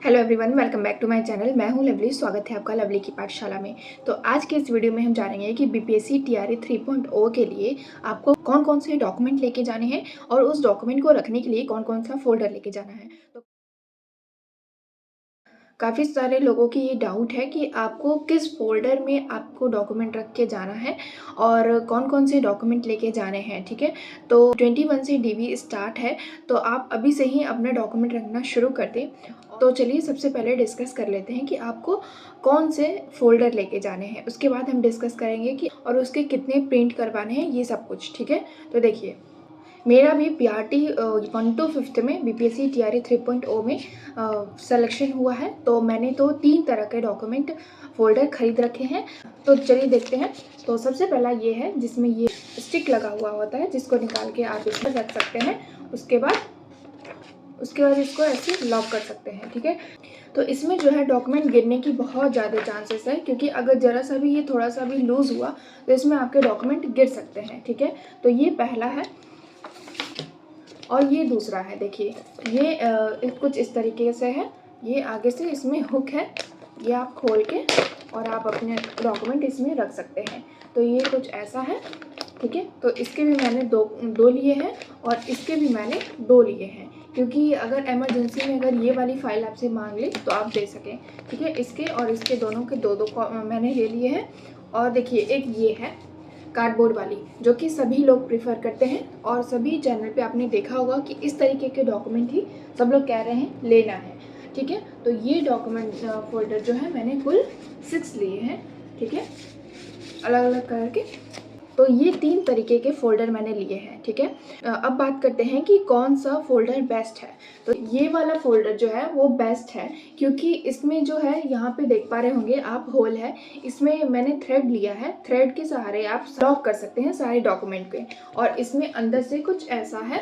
Hello everyone, welcome back to my channel. मैं हूं lovely. स्वागत है आपका लवली की पाठशाला में। तो आज के इस वीडियो में हम जानेंगे कि बीपीएससी टीआरई 3.0 के लिए आपको कौन कौन से डॉक्यूमेंट लेके जाने हैं और उस डॉक्यूमेंट को रखने के लिए कौन कौन सा फोल्डर लेके जाना है। तो काफ़ी सारे लोगों की ये डाउट है कि आपको किस फ़ोल्डर में आपको डॉक्यूमेंट रख के जाना है और कौन-कौन से डॉक्यूमेंट लेके जाने हैं, ठीक है? तो 21 से डीवी स्टार्ट है, तो आप अभी से ही अपना डॉक्यूमेंट रखना शुरू कर दें। तो चलिए सबसे पहले डिस्कस कर लेते हैं कि आपको कौन से फ़ोल्डर लेके जाने हैं। उसके बाद हम डिस्कस करेंगे कि और उसके कितने प्रिंट करवाने हैं, ये सब कुछ, ठीक है? तो देखिए, मेरा भी पीआरटी 1 to 5th में बीपीएससी टीआरई 3.0 में सिलेक्शन हुआ है। तो मैंने तो 3 तरह के डॉक्यूमेंट फ़ोल्डर खरीद रखे हैं। तो चलिए देखते हैं। तो सबसे पहला ये है जिसमें ये स्टिक लगा हुआ होता है, जिसको निकाल के आप इसमें रख सकते हैं। उसके बाद इसको ऐसे लॉक कर सकते हैं, ठीक है? तो इसमें जो है डॉक्यूमेंट गिरने की बहुत ज़्यादा चांसेस है, क्योंकि अगर ज़रा सा भी ये थोड़ा सा भी लूज़ हुआ तो इसमें आपके डॉक्यूमेंट गिर सकते हैं, ठीक है? तो ये पहला है और ये दूसरा है। देखिए, ये कुछ इस तरीके से है। ये आगे से इसमें हुक है, ये आप खोल के और आप अपने डॉक्यूमेंट इसमें रख सकते हैं। तो ये कुछ ऐसा है, ठीक है? तो इसके भी मैंने दो लिए हैं और इसके भी मैंने 2 लिए हैं, क्योंकि अगर इमरजेंसी में अगर ये वाली फ़ाइल आपसे मांग ले तो आप दे सकें, ठीक है? इसके और इसके दोनों के दो मैंने ले लिए हैं। और देखिए, एक ये है कार्डबोर्ड वाली, जो कि सभी लोग प्रेफर करते हैं और सभी चैनल पे आपने देखा होगा कि इस तरीके के डॉक्यूमेंट ही सब लोग कह रहे हैं लेना है, ठीक है? तो ये डॉक्यूमेंट फ़ोल्डर जो है मैंने कुल 6 लिए हैं, ठीक है? अलग अलग करके। तो ये 3 तरीके के फ़ोल्डर मैंने लिए हैं, ठीक है? अब बात करते हैं कि कौन सा फ़ोल्डर बेस्ट है। तो ये वाला फ़ोल्डर जो है वो बेस्ट है, क्योंकि इसमें जो है, यहाँ पे देख पा रहे होंगे आप, होल है। इसमें मैंने थ्रेड लिया है, थ्रेड के सहारे आप लॉक कर सकते हैं सारे डॉक्यूमेंट के। और इसमें अंदर से कुछ ऐसा है,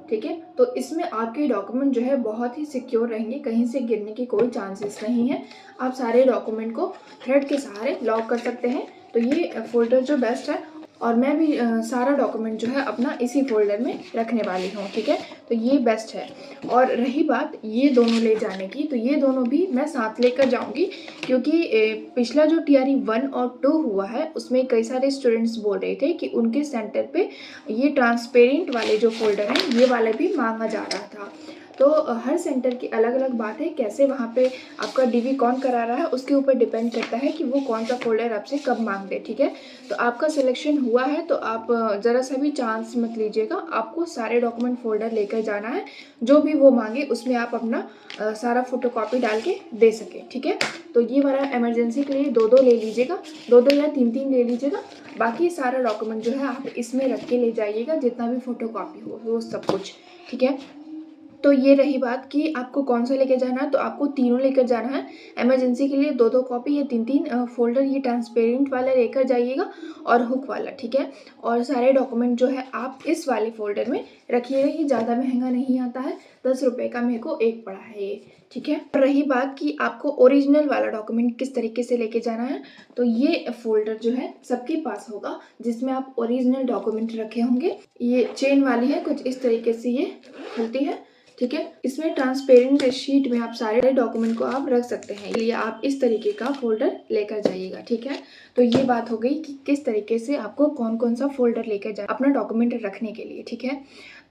ठीक है? तो इसमें आपके डॉक्यूमेंट जो है बहुत ही सिक्योर रहेंगे, कहीं से गिरने की कोई चांसेस नहीं है। आप सारे डॉक्यूमेंट को थ्रेड के सहारे लॉक कर सकते हैं। तो ये फ़ोल्डर जो बेस्ट है, और मैं भी सारा डॉक्यूमेंट जो है अपना इसी फ़ोल्डर में रखने वाली हूँ, ठीक है? तो ये बेस्ट है। और रही बात ये दोनों ले जाने की, तो ये दोनों भी मैं साथ लेकर जाऊँगी, क्योंकि पिछला जो टीआरई 1 और 2 हुआ है उसमें कई सारे स्टूडेंट्स बोल रहे थे कि उनके सेंटर पे ये ट्रांसपेरेंट वाले जो फ़ोल्डर हैं ये वाला भी मांगा जा रहा था। तो हर सेंटर की अलग अलग बात है, कैसे वहाँ पे आपका डीवी कौन करा रहा है उसके ऊपर डिपेंड करता है कि वो कौन सा फ़ोल्डर आपसे कब मांग दे, ठीक है? तो आपका सिलेक्शन हुआ है तो आप ज़रा सा भी चांस मत लीजिएगा। आपको सारे डॉक्यूमेंट फ़ोल्डर लेकर जाना है, जो भी वो मांगे उसमें आप अपना सारा फ़ोटोकॉपी डाल के दे सकें, ठीक है? तो ये वाला इमरजेंसी के लिए 2-2 ले लीजिएगा, 2-2 या 3-3 ले लीजिएगा। बाकी सारा डॉक्यूमेंट जो है आप इसमें रख के ले जाइएगा, जितना भी फ़ोटोकॉपी हो वो सब कुछ, ठीक है? तो ये रही बात कि आपको कौन सा लेकर जाना है। तो आपको तीनों लेकर जाना है। इमरजेंसी के लिए 2-2 कॉपी या 3-3 फ़ोल्डर ये ट्रांसपेरेंट वाला लेकर जाइएगा और हुक वाला, ठीक है? और सारे डॉक्यूमेंट जो है आप इस वाले फ़ोल्डर में रखिएगा। ये ज़्यादा महंगा नहीं आता है, 10 रुपये का मेरे को एक पड़ा है ये, ठीक है? और रही बात कि आपको ओरिजिनल वाला डॉक्यूमेंट किस तरीके से लेके जाना है, तो ये फ़ोल्डर जो है सबके पास होगा जिसमें आप ओरिजिनल डॉक्यूमेंट रखे होंगे। ये चेन वाली है, कुछ इस तरीके से ये खुलती है, ठीक है? इसमें ट्रांसपेरेंट शीट में आप सारे डॉक्यूमेंट को आप रख सकते हैं, इसलिए आप इस तरीके का फ़ोल्डर लेकर जाइएगा, ठीक है? तो ये बात हो गई कि किस तरीके से आपको कौन-कौन सा फ़ोल्डर लेकर जाना अपना डॉक्यूमेंट रखने के लिए, ठीक है?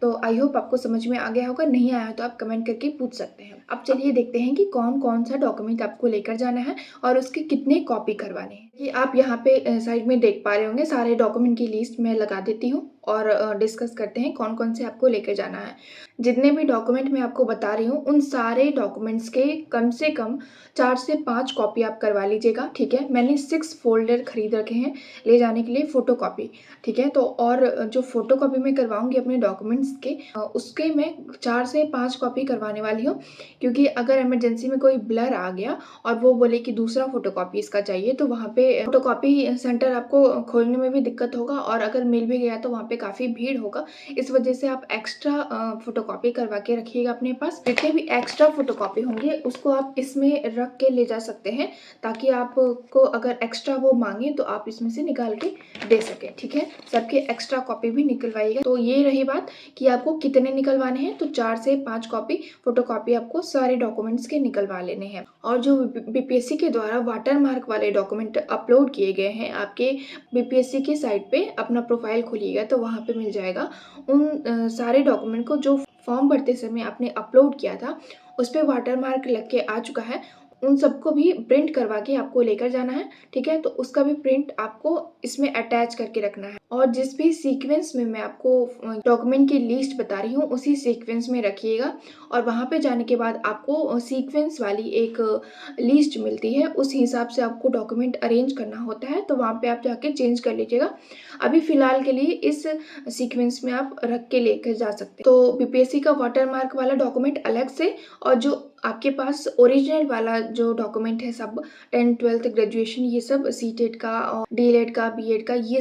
तो आई होप आपको समझ में आ गया होगा। नहीं आया तो आप कमेंट करके पूछ सकते हैं। अब चलिए देखते हैं कि कौन-कौन सा डॉक्यूमेंट आपको लेकर जाना है और उसके कितने कॉपी करवाने हैं। ये आप यहाँ पे साइड में देख पा रहे होंगे, सारे डॉक्यूमेंट की लिस्ट मैं लगा देती हूँ और डिस्कस करते हैं कौन-कौन से आपको लेकर जाना है। जितने भी डॉक्यूमेंट मैं आपको बता रही हूँ, उन सारे डॉक्यूमेंट्स के कम से कम 4 से 5 कॉपी आप करवा लीजिएगा, ठीक है? मैंने 6 फ़ोल्डर खरीद रखे हैं ले जाने के लिए फ़ोटोकॉपी, ठीक है? तो और जो फ़ोटोकॉपी मैं करवाऊँगी अपने डॉक्यूमेंट्स के उसके मैं 4 से 5 कॉपी करवाने वाली हूँ, क्योंकि अगर इमरजेंसी में कोई ब्लर आ गया और वो बोले कि दूसरा फ़ोटोकॉपी इसका चाहिए, तो वहाँ पे फ़ोटोकॉपी सेंटर आपको खोलने में भी दिक्कत होगा, और अगर मिल भी गया तो वहाँ पे काफ़ी भीड़ होगा। इस वजह से आप एक्स्ट्रा फ़ोटोकॉपी करवा के रखिएगा अपने पास। जितने भी एक्स्ट्रा फ़ोटोकॉपी होंगे उसको आप इसमें रख के ले जा सकते हैं, ताकि आपको अगर एक्स्ट्रा वो माँगे तो आप इसमें से निकाल के दे सकें, ठीक है। सबके एक्स्ट्रा कॉपी भी निकलवाइएगा। तो ये रही बात कि आपको कितने निकलवाने हैं, तो 4 से 5 कॉपी फ़ोटोकॉपी आपको सारे डॉक्यूमेंट्स के निकलवा लेने हैं। और जो बीपीएससी के द्वारा वाटरमार्क वाले डॉक्यूमेंट अपलोड किए गए हैं, आपके बीपीएससी की साइट पे अपना प्रोफाइल खोलिएगा तो वहाँ पे मिल जाएगा। उन सारे डॉक्यूमेंट को जो फॉर्म भरते समय आपने अपलोड किया था उस पे वाटरमार्क लग के आ चुका है, उन सबको भी प्रिंट करवा के आपको लेकर जाना है, ठीक है। तो उसका भी प्रिंट आपको इसमें अटैच करके रखना है। और जिस भी सीक्वेंस में मैं आपको डॉक्यूमेंट की लिस्ट बता रही हूँ उसी सीक्वेंस में रखिएगा। और वहाँ पे जाने के बाद आपको सीक्वेंस वाली एक लिस्ट मिलती है, उस हिसाब से आपको डॉक्यूमेंट अरेंज करना होता है, तो वहाँ पे आप जाके चेंज कर लीजिएगा। अभी फ़िलहाल के लिए इस सीक्वेंस में आप रख के लेकर जा सकते हैं। तो बीपीएससी का वाटरमार्क वाला डॉक्यूमेंट अलग से, और जो आपके पास ओरिजिनल वाला जो डॉक्यूमेंट है सब 10th 12th ग्रेजुएशन ये सब सीटेट का और डीएलएड का बीएड का ये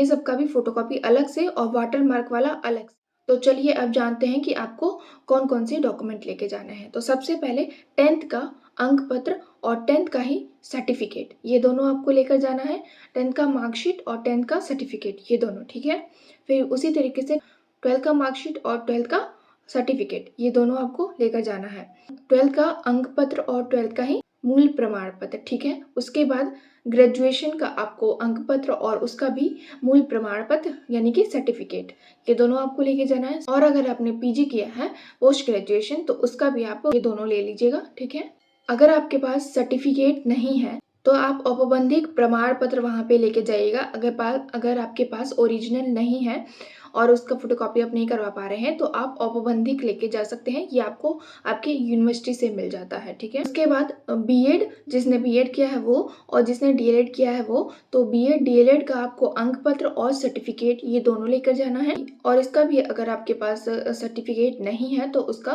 सब का भी फ़ोटोकॉपी अलग से और वाटरमार्क वाला अलग से। तो चलिए अब जानते हैं कि आपको कौन-कौन से डॉक्यूमेंट लेके जाने हैं। तो सबसे पहले 10th का अंक पत्र और 10th का ही सर्टिफिकेट, ये दोनों आपको लेकर जाना है। 10th का मार्कशीट और 10th का सर्टिफिकेट ये दोनों, ठीक है। फिर उसी तरीके से 12th का मार्कशीट और 12th का सर्टिफिकेट ये दोनों आपको लेकर जाना है। 12th का अंक पत्र और 12th का ही मूल प्रमाण पत्र, ठीक है। उसके बाद ग्रेजुएशन का आपको अंक पत्र और उसका भी मूल प्रमाण पत्र यानी कि सर्टिफिकेट, ये दोनों आपको लेके जाना है। और अगर आपने पीजी किया है पोस्ट ग्रेजुएशन तो उसका भी आप ये दोनों ले लीजिएगा, ठीक है। अगर आपके पास सर्टिफिकेट नहीं है तो आप औपबंधिक प्रमाण पत्र वहाँ पे लेके जाइएगा। अगर आपके पास ओरिजिनल नहीं है और उसका फ़ोटोकॉपी आप नहीं करवा पा रहे हैं तो आप औपबंधिक लेके जा सकते हैं, ये आपको आपके यूनिवर्सिटी से मिल जाता है, ठीक है। उसके बाद बीएड, जिसने बीएड किया है वो और जिसने डीएलएड किया है वो, तो बीएड डीएलएड का आपको अंक पत्र और सर्टिफिकेट ये दोनों लेकर जाना है। और इसका भी अगर आपके पास सर्टिफिकेट नहीं है तो उसका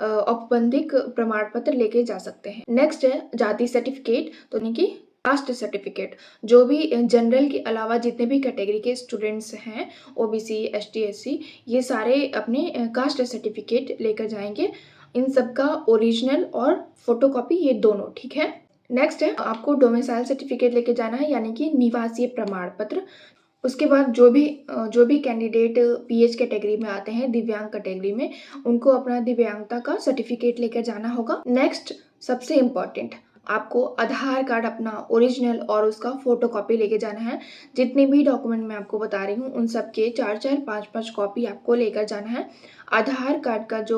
औपबंधिक प्रमाण पत्र लेके जा सकते हैं। नेक्स्ट है जाति सर्टिफिकेट, तो यानी कि कास्ट सर्टिफिकेट। जो भी जनरल के अलावा जितने भी कैटेगरी के स्टूडेंट्स हैं, ओबीसी एसटी एससी, ये सारे अपने कास्ट सर्टिफिकेट लेकर जाएंगे। इन सब का ओरिजिनल और फोटोकॉपी ये दोनों, ठीक है। नेक्स्ट है आपको डोमिसाइल सर्टिफिकेट लेके जाना है यानी कि निवासीय प्रमाण पत्र। उसके बाद जो भी कैंडिडेट पीएच कैटेगरी में आते हैं, दिव्यांग कैटेगरी में, उनको अपना दिव्यांगता का सर्टिफिकेट लेकर जाना होगा। नेक्स्ट सबसे इम्पॉर्टेंट, आपको आधार कार्ड अपना ओरिजिनल और उसका फोटोकॉपी लेके जाना है। जितने भी डॉक्यूमेंट मैं आपको बता रही हूँ उन सब के 4-4 5-5 कॉपी आपको लेकर जाना है। आधार कार्ड का जो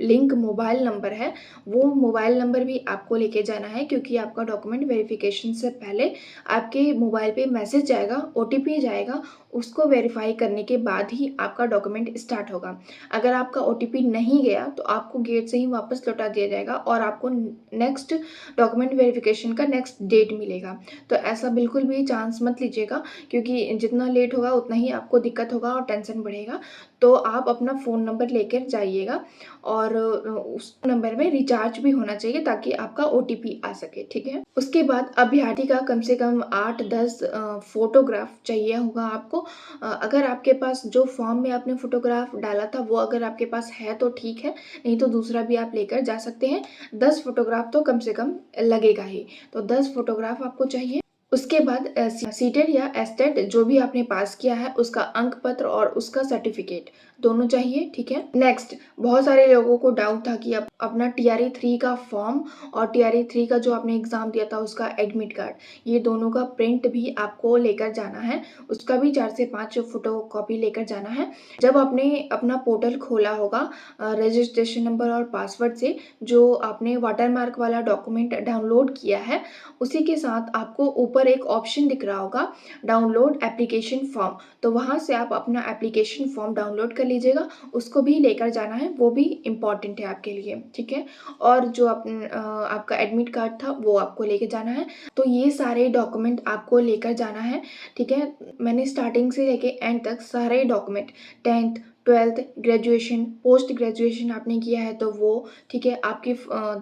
लिंक मोबाइल नंबर है वो मोबाइल नंबर भी आपको लेके जाना है, क्योंकि आपका डॉक्यूमेंट वेरिफिकेशन से पहले आपके मोबाइल पे मैसेज जाएगा, ओटीपी जाएगा, उसको वेरीफाई करने के बाद ही आपका डॉक्यूमेंट स्टार्ट होगा। अगर आपका ओटीपी नहीं गया तो आपको गेट से ही वापस लौटा दिया जाएगा और आपको नेक्स्ट डॉक्यूमेंट वेरिफिकेशन का नेक्स्ट डेट मिलेगा। तो ऐसा बिल्कुल भी चांस मत लीजिएगा, क्योंकि जितना लेट होगा उतना ही आपको दिक्कत होगा और टेंशन बढ़ेगा। तो आप अपना फ़ोन नंबर लेकर जाइएगा और उस नंबर में रिचार्ज भी होना चाहिए ताकि आपका ओटीपी आ सके, ठीक है। उसके बाद अभ्यर्थी का कम से कम 8-10 फोटोग्राफ चाहिए होगा आपको। अगर आपके पास जो फॉर्म में आपने फ़ोटोग्राफ डाला था वो अगर आपके पास है तो ठीक है, नहीं तो दूसरा भी आप लेकर जा सकते हैं। 10 फोटोग्राफ तो कम से कम लगेगा ही, तो 10 फोटोग्राफ आपको चाहिए। उसके बाद सीटेट या एस्टेट जो भी आपने पास किया है उसका अंक पत्र और उसका सर्टिफिकेट दोनों चाहिए, ठीक है। नेक्स्ट, बहुत सारे लोगों को डाउट था कि अपना TRE 3 का फॉर्म और TRE 3 का जो आपने एग्ज़ाम दिया था उसका एडमिट कार्ड, ये दोनों का प्रिंट भी आपको लेकर जाना है। उसका भी 4 से 5 फोटो कॉपी लेकर जाना है। जब आपने अपना पोर्टल खोला होगा रजिस्ट्रेशन नंबर और पासवर्ड से, जो आपने वाटरमार्क वाला डॉक्यूमेंट डाउनलोड किया है उसी के साथ आपको ऊपर एक ऑप्शन दिख रहा होगा डाउनलोड एप्लीकेशन फॉर्म, तो वहाँ से आप अपना एप्लीकेशन फॉर्म डाउनलोड कर लीजिएगा। उसको भी लेकर जाना है, वो भी इम्पॉर्टेंट है आपके लिए, ठीक है। और जो आपका एडमिट कार्ड था वो आपको लेके जाना है। तो ये सारे डॉक्यूमेंट आपको लेकर जाना है, ठीक है। मैंने स्टार्टिंग से लेके एंड तक सारे document 10th 12th, graduation, post graduation आपने किया है तो वो, ठीक है। आपकी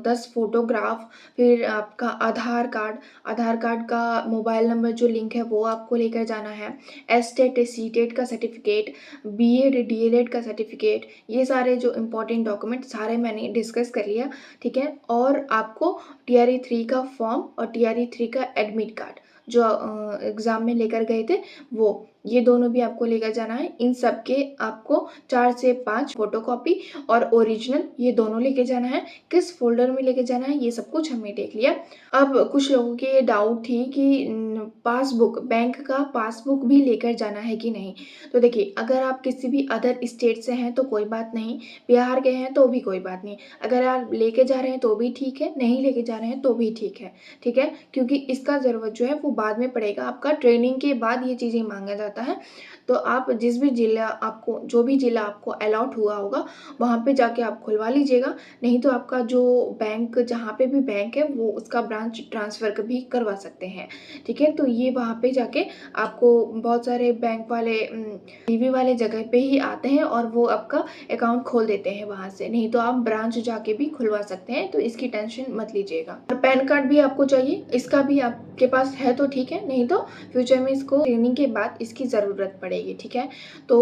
10 फ़ोटोग्राफ, फिर आपका आधार कार्ड का मोबाइल नंबर जो लिंक है वो आपको लेकर जाना है। एसटेट, सीटेट का सर्टिफिकेट, बीएड, डीएलएड का सर्टिफिकेट, ये सारे जो इम्पोर्टेंट डॉक्यूमेंट सारे मैंने डिस्कस कर लिया, ठीक है। और आपको टीआरई 3 का फॉर्म और टीआरई 3 का एडमिट कार्ड जो एग्ज़ाम में लेकर गए थे वो, ये दोनों भी आपको लेकर जाना है। इन सब के आपको 4 से 5 फ़ोटोकॉपी और ओरिजिनल ये दोनों लेके जाना है। किस फ़ोल्डर में लेके जाना है ये सब कुछ हमने देख लिया। अब कुछ लोगों की ये डाउट थी कि पासबुक, बैंक का पासबुक भी लेकर जाना है कि नहीं? तो देखिए, अगर आप किसी भी अदर स्टेट से हैं तो कोई बात नहीं, बिहार के हैं तो भी कोई बात नहीं। अगर आप लेके जा रहे हैं तो भी ठीक है, नहीं लेके जा रहे हैं तो भी ठीक है, ठीक है? क्योंकि इसका ज़रूरत जो है वो बाद में पड़ेगा, आपका ट्रेनिंग के बाद ये चीज़ें माँगा जाता है। तो आप जिस भी ज़िला आपको जो भी ज़िला आपको अलॉट हुआ होगा, वहाँ पे जाके आप खुलवा लीजिएगा। नहीं तो आपका जो बैंक, जहाँ पे भी बैंक है वो उसका ब्रांच ट्रांसफ़र भी करवा सकते हैं, ठीक है? तो ये वहाँ पे जाके आपको बहुत सारे बैंक वाले डीबी वाले जगह पे ही आते हैं और वो आपका अकाउंट खोल देते हैं वहाँ से। नहीं तो आप ब्रांच जाके भी खुलवा सकते हैं, तो इसकी टेंशन मत लीजिएगा। और पैन कार्ड भी आपको चाहिए, इसका भी आपके पास है तो ठीक है, नहीं तो फ्यूचर में इसको ट्रेनिंग के बाद इसकी ज़रूरत पड़ेगी, ठीक है। तो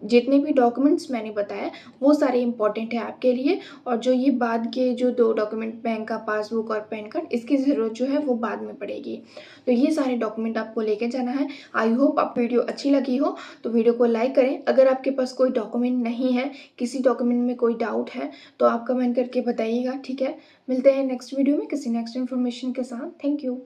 जितने भी डॉक्यूमेंट्स मैंने बताया वो सारे इंपॉर्टेंट है आपके लिए, और जो ये बाद के जो 2 डॉक्यूमेंट, बैंक का पासबुक और पैन कार्ड, इसकी ज़रूरत जो है वो बाद में पड़ेगी। तो ये सारे डॉक्यूमेंट आपको लेके जाना है। आई होप आपको वीडियो अच्छी लगी हो, तो वीडियो को लाइक करें। अगर आपके पास कोई डॉक्यूमेंट नहीं है, किसी डॉक्यूमेंट में कोई डाउट है, तो आप कमेंट करके बताइएगा, ठीक है। मिलते हैं नेक्स्ट वीडियो में किसी नेक्स्ट इन्फॉर्मेशन के साथ। Thank you.